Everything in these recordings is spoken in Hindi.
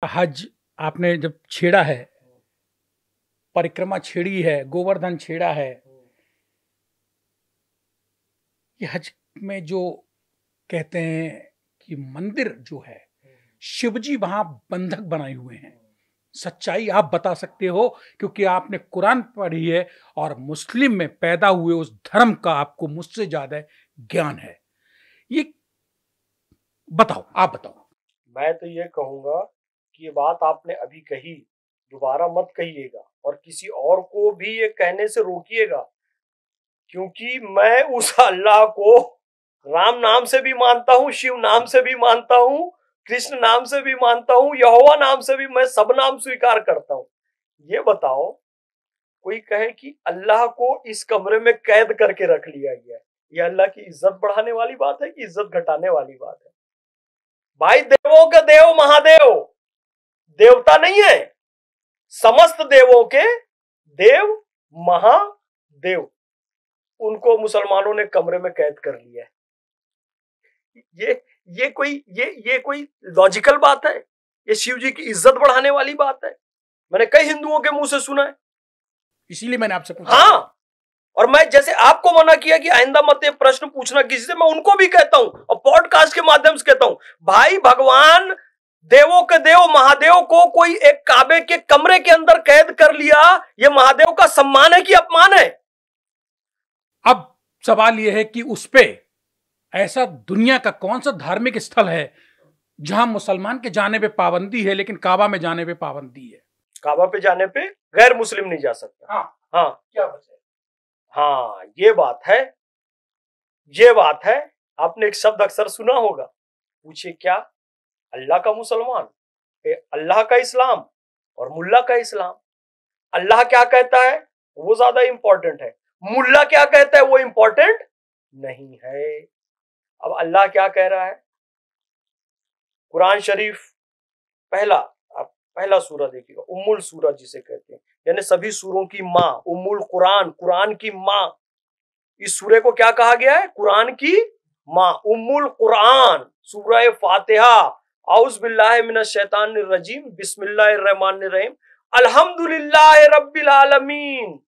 हज आपने जब छेड़ा है, परिक्रमा छेड़ी है, गोवर्धन छेड़ा है, ये हज में जो कहते हैं कि मंदिर जो है, शिवजी वहां बंधक बनाए हुए हैं। सच्चाई आप बता सकते हो क्योंकि आपने कुरान पढ़ी है और मुस्लिम में पैदा हुए उस धर्म का आपको मुझसे ज्यादा ज्ञान है। ये बताओ, आप बताओ। मैं तो ये कहूंगा कि ये बात आपने अभी कही, दोबारा मत कहिएगा और किसी और को भी ये कहने से रोकिएगा, क्योंकि मैं उस अल्लाह को राम नाम से भी मानता हूँ, शिव नाम से भी मानता हूँ, कृष्ण नाम से भी मानता हूँ, यहोवा नाम से भी, मैं सब नाम स्वीकार करता हूँ। ये बताओ, कोई कहे कि अल्लाह को इस कमरे में कैद करके रख लिया गया है, ये अल्लाह की इज्जत बढ़ाने वाली बात है कि इज्जत घटाने वाली बात है? भाई, देवों का देव महादेव देवता नहीं है, समस्त देवों के देव महादेव, उनको मुसलमानों ने कमरे में कैद कर लिया है। ये कोई लॉजिकल बात है? ये शिव जी की इज्जत बढ़ाने वाली बात है? मैंने कई हिंदुओं के मुंह से सुना है, इसीलिए मैंने आपसे पूछा। हाँ, और मैं जैसे आपको मना किया कि आइंदा मत ये प्रश्न पूछना किसी से, मैं उनको भी कहता हूं और पॉडकास्ट के माध्यम से कहता हूं, भाई भगवान देवों के देव महादेव को कोई एक काबे के कमरे के अंदर कैद कर लिया, ये महादेव का सम्मान है कि अपमान है? अब सवाल यह है कि उस पे ऐसा दुनिया का कौन सा धार्मिक स्थल है जहां मुसलमान के जाने पे पाबंदी है लेकिन काबा में जाने पे पाबंदी है? काबा पे जाने पे गैर मुस्लिम नहीं जा सकता। हाँ, क्या वजह? हाँ, ये बात है, ये बात है। आपने एक शब्द अक्सर सुना होगा, पूछिए क्या? अल्लाह का मुसलमान, अल्लाह का इस्लाम और मुल्ला का इस्लाम। अल्लाह क्या कहता है वो ज्यादा इंपॉर्टेंट है, मुल्ला क्या कहता है वो इंपॉर्टेंट नहीं है। अब अल्लाह क्या कह रहा है? कुरान शरीफ पहला, आप पहला सूरा देखिएगा, उम्मुल सूरा जिसे कहते हैं, यानी सभी सूरों की माँ, उम्मुल कुरान, कुरान की माँ। इस सूरे को क्या कहा गया है? कुरान की माँ, उम्मुल कुरान। सूरह फातिहा, औज़ बिल्लाहि मिनश शैतानिर रजीम, बिस्मिल्लाहिर रहमानिर रहीम, अल्हम्दुलिल्लाहि रब्बिल आलमीन।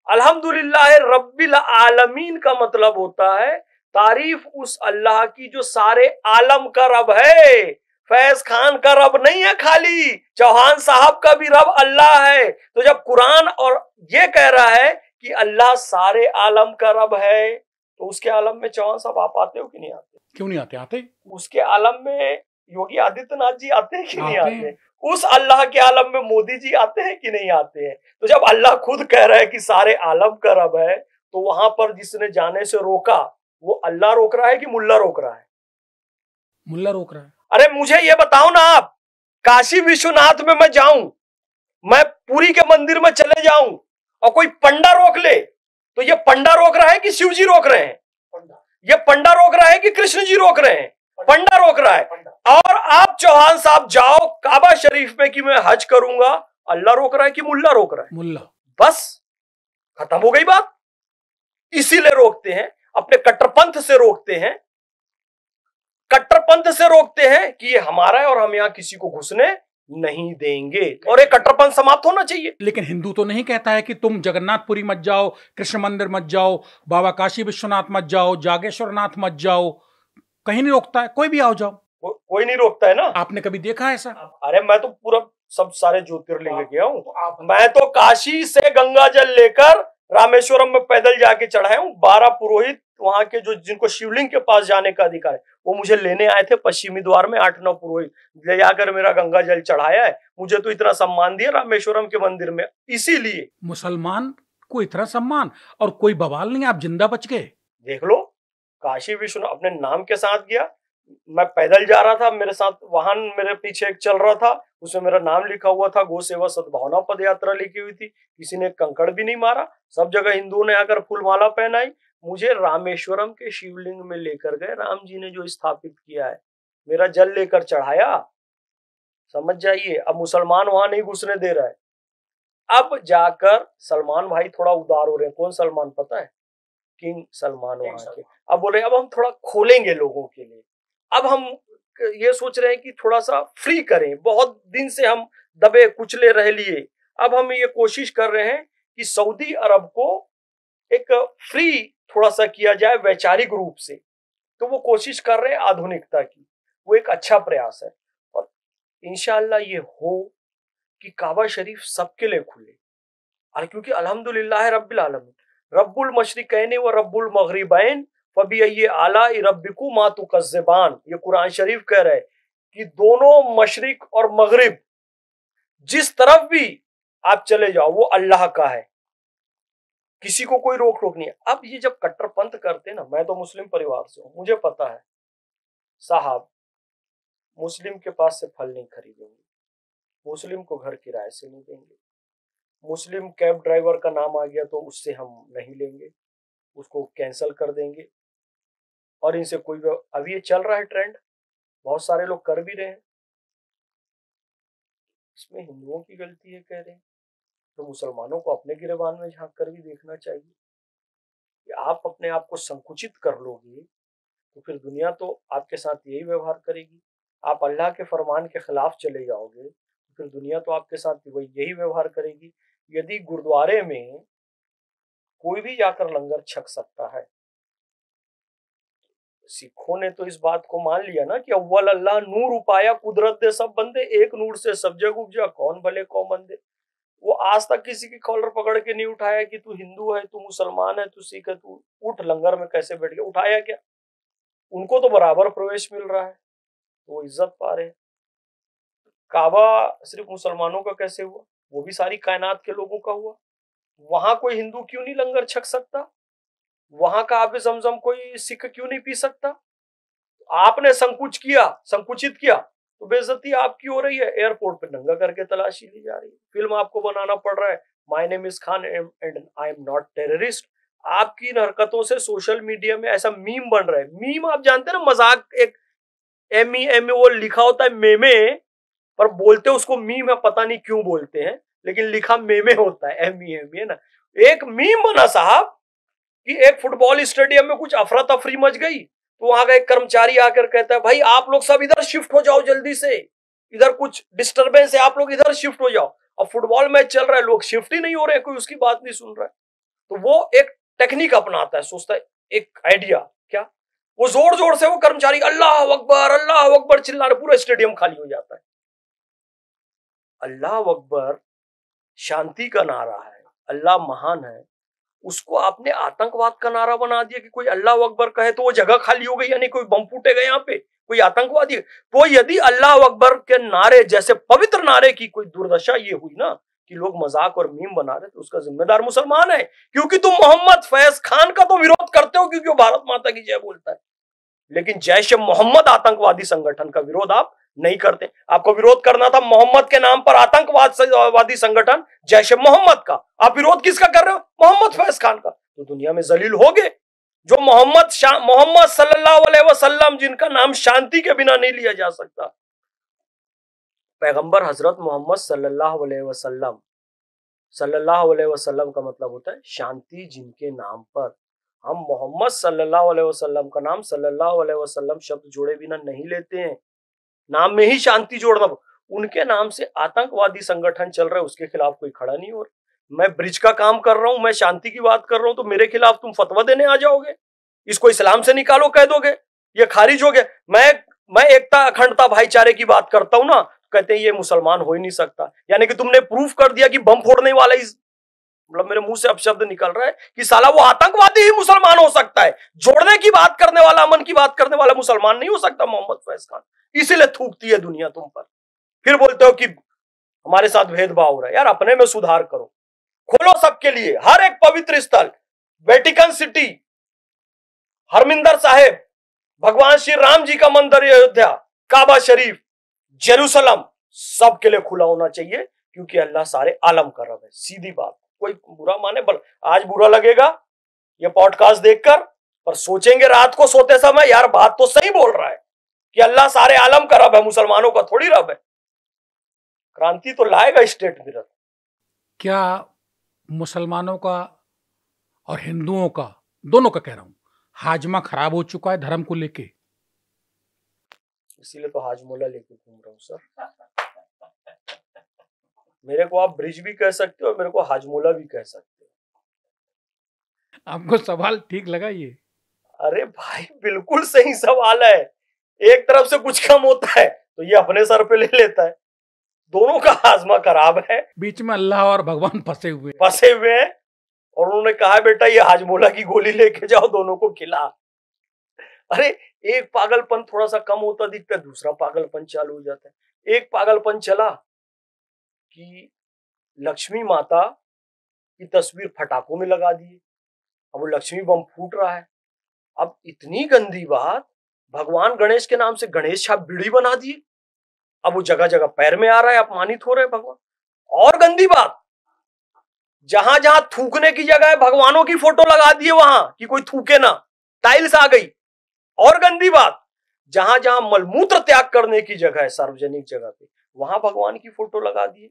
अल्हम्दुलिल्लाहि रब्बिल आलमीन का मतलब होता है तारीफ उस अल्लाह की जो सारे आलम का रब है। फैज खान का रब नहीं है खाली, चौहान साहब का भी रब अल्लाह है। तो जब कुरान और ये कह रहा है कि अल्लाह सारे आलम का रब है, तो उसके आलम में चौहान साहब आप आते हो कि नहीं आते? क्यों नहीं आते? आते। उसके आलम में योगी आदित्यनाथ जी आते हैं कि नहीं आते? उस अल्लाह के आलम में मोदी जी आते हैं कि नहीं आते हैं? तो जब अल्लाह खुद कह रहा है कि सारे आलम का रब है, तो वहां पर जिसने जाने से रोका वो अल्लाह रोक रहा है कि मुल्ला रोक रहा है? मुल्ला रोक रहा है। अरे मुझे ये बताओ ना, आप काशी विश्वनाथ में मैं जाऊं, मैं पुरी के मंदिर में चले जाऊं और कोई पंडा रोक ले, तो ये पंडा रोक रहा है कि शिव जी रोक रहे हैं? ये पंडा रोक रहा है कि कृष्ण जी रोक रहे हैं? पंडा रोक रहा है। और आप चौहान साहब जाओ काबा शरीफ में कि मैं हज करूंगा, अल्लाह रोक रहा है कि मुल्ला रोक रहा है? मुल्ला। बस खत्म हो गई बात। इसीलिए रोकते हैं, अपने कट्टरपंथ से रोकते हैं, कट्टरपंथ से रोकते हैं कि ये हमारा है और हम यहां किसी को घुसने नहीं देंगे, और एक कट्टरपंथ समाप्त होना चाहिए। लेकिन हिंदू तो नहीं कहता है कि तुम जगन्नाथपुरी मत जाओ, कृष्ण मंदिर मत जाओ, बाबा काशी विश्वनाथ मत जाओ, जागेश्वरनाथ मत जाओ, कहीं नहीं रोकता है, कोई भी आओ जाओ। कोई नहीं रोकता है ना? आपने कभी देखा है ऐसा? अरे मैं तो पूरा सब सारे ज्योतिर्लिंग गया हूँ। मैं तो काशी से गंगा जल लेकर रामेश्वरम में पैदल जाके चढ़ाया हूँ। 12 पुरोहित वहां के जो जिनको शिवलिंग के पास जाने का अधिकार है, वो मुझे लेने आए थे पश्चिमी द्वार में। 8-9 पुरोहित ले जाकर मेरा गंगा जल चढ़ाया है। मुझे तो इतना सम्मान दिया रामेश्वरम के मंदिर में। इसीलिए मुसलमान को इतना सम्मान और कोई बवाल नहीं, आप जिंदा बच गए। देख लो, काशी विश्वनाथ अपने नाम के साथ गया। मैं पैदल जा रहा था, मेरे साथ वाहन मेरे पीछे एक चल रहा था, उसमें मेरा नाम लिखा हुआ था, गो सेवा सद्भावना पद यात्रा लिखी हुई थी। किसी ने कंकड़ भी नहीं मारा, सब जगह हिंदुओं ने आकर फूलमाला पहनाई। मुझे रामेश्वरम के शिवलिंग में लेकर गए, राम जी ने जो स्थापित किया है, मेरा जल लेकर चढ़ाया। समझ जाइए, अब मुसलमान वहां नहीं घुसने दे रहा है। अब जाकर सलमान भाई थोड़ा उदार हो रहे हैं। कौन सलमान पता है? किंग सलमान वहां के। अब बोले अब हम थोड़ा खोलेंगे लोगों के लिए, अब हम ये सोच रहे हैं कि थोड़ा सा फ्री करें, बहुत दिन से हम दबे कुचले रह लिए, अब हम ये कोशिश कर रहे हैं कि सऊदी अरब को एक फ्री थोड़ा सा किया जाए वैचारिक रूप से। तो वो कोशिश कर रहे हैं आधुनिकता की, वो एक अच्छा प्रयास है। और इंशाअल्लाह ये हो कि काबा शरीफ सबके लिए खुले। और क्योंकि अल्हम्दुलिल्लाह रब्बिल आलमीन, रब्बुल मशरिकैन व रब्बुल मगरिबैन फबिअय्यि आलाइ रब्बिकुमा तुकज़्ज़िबान, ये कुरान शरीफ कह रहा है कि दोनों मशरिक और मगरिब, जिस तरफ भी आप चले जाओ वो अल्लाह का है, किसी को कोई रोक टोक नहीं है। अब ये जब कट्टरपंथ करते हैं ना, मैं तो मुस्लिम परिवार से हूं, मुझे पता है साहब, मुस्लिम के पास से फल नहीं खरीदेंगे, मुस्लिम को घर किराए से नहीं देंगे, मुस्लिम कैब ड्राइवर का नाम आ गया तो उससे हम नहीं लेंगे, उसको कैंसिल कर देंगे। और इनसे कोई, अभी ये चल रहा है ट्रेंड, बहुत सारे लोग कर भी रहे हैं। इसमें हिंदुओं की गलती है कह रहे हैं, तो मुसलमानों को अपने गिरेबान में झांक कर भी देखना चाहिए कि आप अपने आप को संकुचित कर लोगे तो फिर दुनिया तो आपके साथ यही व्यवहार करेगी। आप अल्लाह के फरमान के खिलाफ चले जाओगे तो फिर दुनिया तो आपके साथ यही व्यवहार करेगी। यदि गुरुद्वारे में कोई भी जाकर लंगर छक सकता है, सिखों ने तो इस बात को मान लिया ना कि अव्वल अल्लाह नूर उपाया कुदरत दे सब बंदे, एक नूर से सब जग उपजा कौन भले कौन मंदे। वो आज तक किसी की कॉलर पकड़ के नहीं उठाया कि तू हिंदू है, तू मुसलमान है, तू सिख है, तू उठ लंगर में कैसे बैठ गया, उठाया क्या? उनको तो बराबर प्रवेश मिल रहा है, तो वो इज्जत पा रहे हैं। काबा सिर्फ मुसलमानों का कैसे हुआ, वो भी सारी कायनात के लोगों का हुआ। वहां कोई हिंदू क्यों नहीं लंगर छक सकता? वहां का आबे ज़मज़म कोई सिख क्यों नहीं पी सकता? आपने संकुचित किया तो बेइज्जती आपकी हो रही है। एयरपोर्ट पे नंगा करके तलाशी ली जा रही है, फिल्म आपको बनाना पड़ रहा है, my name is Khan and I am not terrorist. आपकी इन हरकतों से सोशल मीडिया में ऐसा मीम बन रहा है। मीम आप जानते हैं ना, मजाक, एक एम वो लिखा होता है मेमे, पर बोलते उसको मीम है, पता नहीं क्यों बोलते हैं, लेकिन लिखा मेमे होता है, एम है ना। एक मीम बना साहब कि एक फुटबॉल स्टेडियम में कुछ अफरा तफरी मच गई, तो वहां का एक कर्मचारी आकर कहता है, भाई आप लोग सब इधर शिफ्ट हो जाओ, जल्दी से, इधर कुछ डिस्टरबेंस है, आप लोग इधर शिफ्ट हो जाओ। अब फुटबॉल मैच चल रहा है, लोग शिफ्ट ही नहीं हो रहे, कोई उसकी बात नहीं सुन रहा है। तो वो एक टेक्निक अपनाता है, सोचता है एक आइडिया, क्या, वो जोर जोर से वो कर्मचारी अल्लाह अकबर चिल्ला रहे, पूरा स्टेडियम खाली हो जाता है। अल्लाह अकबर शांति का नारा है, अल्लाह महान है, उसको आपने आतंकवाद का नारा बना दिया कि कोई अल्लाह अकबर कहे तो वो जगह खाली हो गई, यानी कोई बम फूटेगा यहाँ पे, कोई आतंकवादी। तो यदि अल्लाह अकबर के नारे जैसे पवित्र नारे की कोई दुर्दशा ये हुई ना कि लोग मजाक और मीम बना रहे, तो उसका जिम्मेदार मुसलमान है, क्योंकि तुम मोहम्मद फैज खान का तो विरोध करते हो क्योंकि वो भारत माता की जय बोलता है, लेकिन जैश ए मोहम्मद आतंकवादी संगठन का विरोध आप नहीं करते। आपको विरोध करना था मोहम्मद के नाम पर आतंकवादी संगठन जैश ए मोहम्मद का, आप विरोध किसका कर रहे हो? मोहम्मद फैज खान का। तो दुनिया में जलील हो गए जो मोहम्मद सल्लल्लाहु अलैहि वसल्लम, जिनका नाम शांति के बिना नहीं लिया जा सकता। पैगंबर हजरत मोहम्मद सल्लल्लाहु अलैहि वसल्लम का मतलब होता है शांति जिनके नाम पर। हम मोहम्मद सल्लल्लाहु अलैहि वसल्लम का नाम सल्लल्लाहु अलैहि वसल्लम शब्द जोड़े बिना नहीं लेते हैं, नाम में ही शांति जोड़ना। उनके नाम से आतंकवादी संगठन चल रहा है, उसके खिलाफ कोई खड़ा नहीं हो रहा। मैं ब्रिज का काम कर रहा हूं, मैं शांति की बात कर रहा हूं, तो मेरे खिलाफ तुम फतवा देने आ जाओगे, इसको इस्लाम से निकालो कह दोगे, ये खारिज हो गया। मैं एकता अखंडता भाईचारे की बात करता हूं ना, कहते हैं ये मुसलमान हो ही नहीं सकता। यानी कि तुमने प्रूफ कर दिया कि बम फोड़ने वाला इस, मतलब मेरे मुंह से अपशब्द निकल रहा है कि साला वो आतंकवादी ही मुसलमान हो सकता है, जोड़ने की बात करने वाला, अमन की बात करने वाला मुसलमान नहीं हो सकता मोहम्मद फैज खान। इसीलिए थूकती है दुनिया तुम पर, फिर बोलते हो कि हमारे साथ भेदभाव हो रहा है। यार अपने में सुधार करो, खोलो सबके लिए हर एक पवित्र स्थल, वेटिकन सिटी, हरमिंदर साहेब, भगवान श्री राम जी का मंदिर अयोध्या, काबा शरीफ, जेरूसलम, सबके लिए खुला होना चाहिए, क्योंकि अल्लाह सारे आलम का रब है। सीधी बात, कोई बुरा माने, बल आज बुरा लगेगा ये पॉडकास्ट देखकर, पर सोचेंगे रात को सोते समय, यार बात तो सही बोल रहा है कि अल्लाह सारे आलम का रब है, मुसलमानों का थोड़ी रब है। क्रांति तो लाएगा स्टेट मिरर। क्या मुसलमानों का और हिंदुओं का, दोनों का कह रहा हूं, हाजमा खराब हो चुका है धर्म को लेके? इसीलिए तो हाजमोला लेके घूम रहा हूँ सर। मेरे को आप ब्रिज भी कह सकते हो और मेरे को हाजमोला भी कह सकते हो। आपको सवाल ठीक लगा ये? अरे भाई बिल्कुल सही सवाल है। एक तरफ से कुछ कम होता है तो ये अपने सर पे ले लेता है। दोनों का हाजमा खराब है, बीच में अल्लाह और भगवान फंसे हुए हैं और उन्होंने कहा बेटा ये हाजमोला की गोली लेके जाओ, दोनों को खिला। अरे एक पागलपन थोड़ा सा कम होता दिखता है, दूसरा पागलपन चालू हो जाता है। एक पागलपन चला कि लक्ष्मी माता की तस्वीर फटाकों में लगा दिए, अब वो लक्ष्मी बम फूट रहा है। अब इतनी गंदी बात, भगवान गणेश के नाम से गणेश छाप बीड़ी बना दिए, अब वो जगह जगह पैर में आ रहा है, अपमानित हो रहे हैं भगवान। और गंदी बात, जहां जहां थूकने की जगह है भगवानों की फोटो लगा दिए वहां कि कोई थूके ना, टाइल्स आ गई। और गंदी बात, जहां जहां मलमूत्र त्याग करने की जगह है सार्वजनिक जगह पे, वहां भगवान की फोटो लगा दिए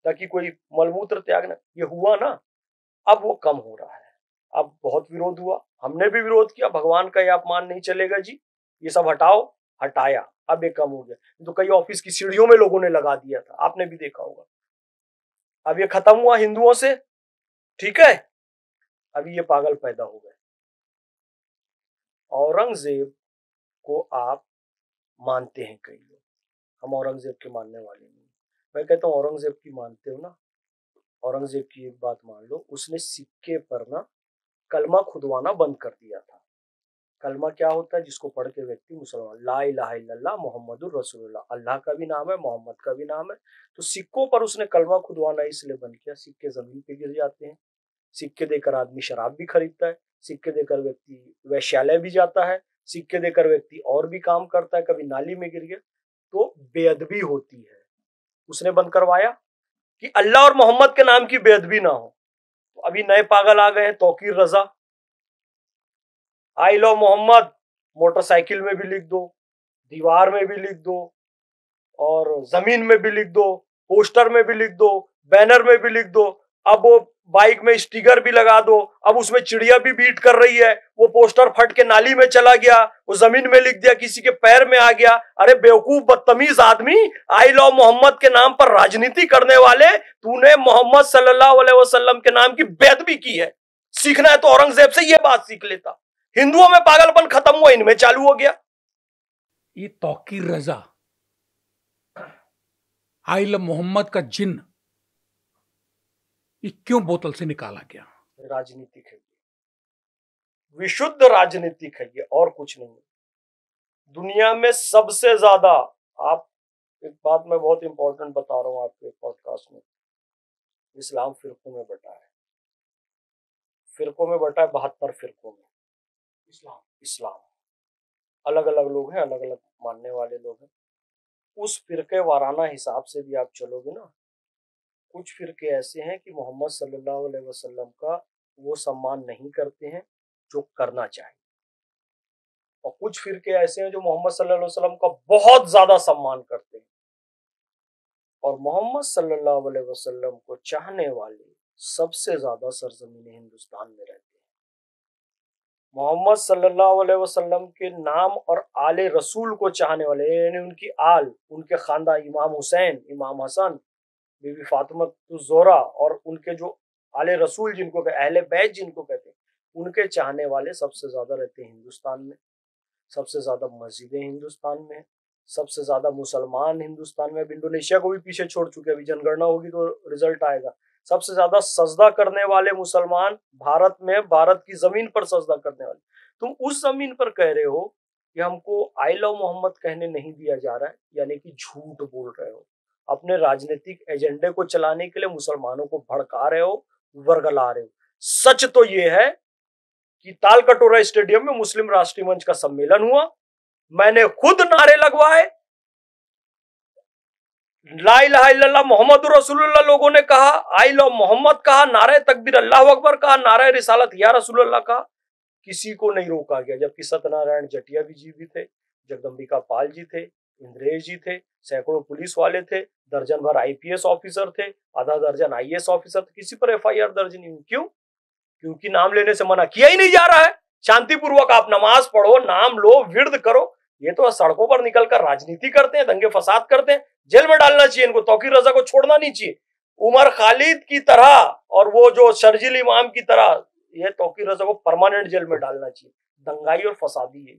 ताकि कोई मलमूत्र त्याग ना। ये हुआ ना, अब वो कम हो रहा है। अब बहुत विरोध हुआ, हमने भी विरोध किया, भगवान का ये अपमान नहीं चलेगा जी, ये सब हटाओ, हटाया, अब ये कम हो गया। तो कई ऑफिस की सीढ़ियों में लोगों ने लगा दिया था, आपने भी देखा होगा। अब ये खत्म हुआ हिंदुओं से, ठीक है। अभी ये पागल पैदा हो गए। औरंगजेब को आप मानते हैं कई लोग, हम औरंगजेब के मानने वाले नहीं। मैं कहता हूं औरंगजेब की मानते हो ना, औरंगजेब की एक बात मान लो, उसने सिक्के पर ना कलमा खुदवाना बंद कर दिया था। कलमा क्या होता है? जिसको पढ़ के व्यक्ति मुसलमान, ला इलाहा इल्लल्लाह मुहम्मदुर रसूलुल्लाह, अल्लाह का भी नाम है, मोहम्मद का भी नाम है। तो सिक्कों पर उसने कलमा खुदवाना इसलिए बंद किया, सिक्के जमीन पे गिर जाते हैं, सिक्के देकर आदमी शराब भी खरीदता है, सिक्के देकर व्यक्ति वैश्यालय भी जाता है, सिक्के देकर व्यक्ति और भी काम करता है, कभी नाली में गिर गया तो बेअदबी होती है। उसने बंद करवाया कि अल्लाह और मोहम्मद के नाम की बेअदबी ना हो। तो अभी नए पागल आ गए हैं, तौकीर रजा, आई लव मोहम्मद मोटरसाइकिल में भी लिख दो, दीवार में भी लिख दो, और जमीन में भी लिख दो, पोस्टर में भी लिख दो, बैनर में भी लिख दो। अब वो बाइक में स्टिकर भी लगा दो, अब उसमें चिड़िया भी बीट कर रही है, वो पोस्टर फट के नाली में चला गया, वो जमीन में लिख दिया, किसी के पैर में आ गया। अरे बेवकूफ बदतमीज आदमी, आई लव मोहम्मद के नाम पर राजनीति करने वाले, तूने मोहम्मद सल्लल्लाहु अलैहि वसल्लम के नाम की बेअदबी की है। सीखना है तो औरंगजेब से ये बात सीख लेता। हिंदुओं में पागलपन खत्म हुआ, इनमें चालू हो गया। ये तौकीर रजा, आइल मोहम्मद का जिन, ये क्यों बोतल से निकाला गया? राजनीतिक है, विशुद्ध राजनीतिक है, ये और कुछ नहीं। दुनिया में सबसे ज्यादा, आप एक बात मैं बहुत इंपॉर्टेंट बता रहा हूं आपके पॉडकास्ट में, इस्लाम फिरकों में बटा है, फिरकों में बटा है 72 फिरकों में। इस्लाम अलग अलग लोग हैं, अलग अलग मानने वाले लोग हैं। उस फिरके वाराना हिसाब से भी आप चलोगे ना, कुछ फिरके ऐसे हैं कि मोहम्मद सल्लल्लाहु अलैहि वसल्लम का वो सम्मान नहीं करते हैं जो करना चाहिए, और कुछ फिरके ऐसे हैं जो मोहम्मद सल्लल्लाहु अलैहि वसल्लम का बहुत ज्यादा सम्मान करते हैं। और मोहम्मद सल्लल्लाहु अलैहि वसल्लम को चाहने वाले सबसे ज्यादा सरजमीन हिंदुस्तान में रहते हैं। मोहम्मद सल्लल्लाहु अलैहि वसल्लम के नाम और आले रसूल को चाहने वाले, यानी उनकी आल, उनके खानदान, इमाम हुसैन, इमाम हसन, बीबी फातिमा ज़ोहरा, और उनके जो आले रसूल जिनको अहले बैत जिनको कहते हैं, उनके चाहने वाले सबसे ज्यादा रहते हैं हिंदुस्तान में। सबसे ज्यादा मस्जिदें हिंदुस्तान में, सबसे ज्यादा मुसलमान हिंदुस्तान में। अब इंडोनेशिया को भी पीछे छोड़ चुके, अभी जनगणना होगी तो रिजल्ट आएगा। सबसे ज्यादा सजदा करने वाले मुसलमान भारत में, भारत की जमीन पर सजदा करने वाले। तुम उस जमीन पर कह रहे हो कि हमको आई लव मोहम्मद कहने नहीं दिया जा रहा है, यानी कि झूठ बोल रहे हो। अपने राजनीतिक एजेंडे को चलाने के लिए मुसलमानों को भड़का रहे हो, वर्गला रहे हो। सच तो ये है कि तालकटोरा स्टेडियम में मुस्लिम राष्ट्रीय मंच का सम्मेलन हुआ, मैंने खुद नारे लगवाए, ला इलाहा इल्लल्लाह मुहम्मदुर रसूलुल्लाह लोगों ने कहा, आई लव मोहम्मद कहा, नारे तकबीर अल्लाहु अकबर कहा, नारे रिसालत या रसूलुल्लाह कहा, किसी को नहीं रोका गया। जबकि सत्यनारायण जटिया भी जी भी थे, जगदम्बिका पाल जी थे, इंद्रेश जी थे, सैकड़ों पुलिस वाले थे, दर्जन भर आईपीएस ऑफिसर थे, आधा दर्जन आईएएस ऑफिसर थे, किसी पर एफआईआर दर्ज नहीं हुई। क्यों? क्योंकि नाम लेने से मना किया ही नहीं जा रहा है। शांतिपूर्वक आप नमाज पढ़ो, नाम लो, विर्द करो। ये तो सड़कों पर निकलकर राजनीति करते हैं, दंगे फसाद करते हैं, जेल में डालना चाहिए इनको, तौकीर रजा को छोड़ना नहीं चाहिए। उमर खालिद की तरह और वो जो शर्जील इमाम की तरह ये तौकीर रजा को परमानेंट जेल में डालना चाहिए, दंगाई और फसादी है।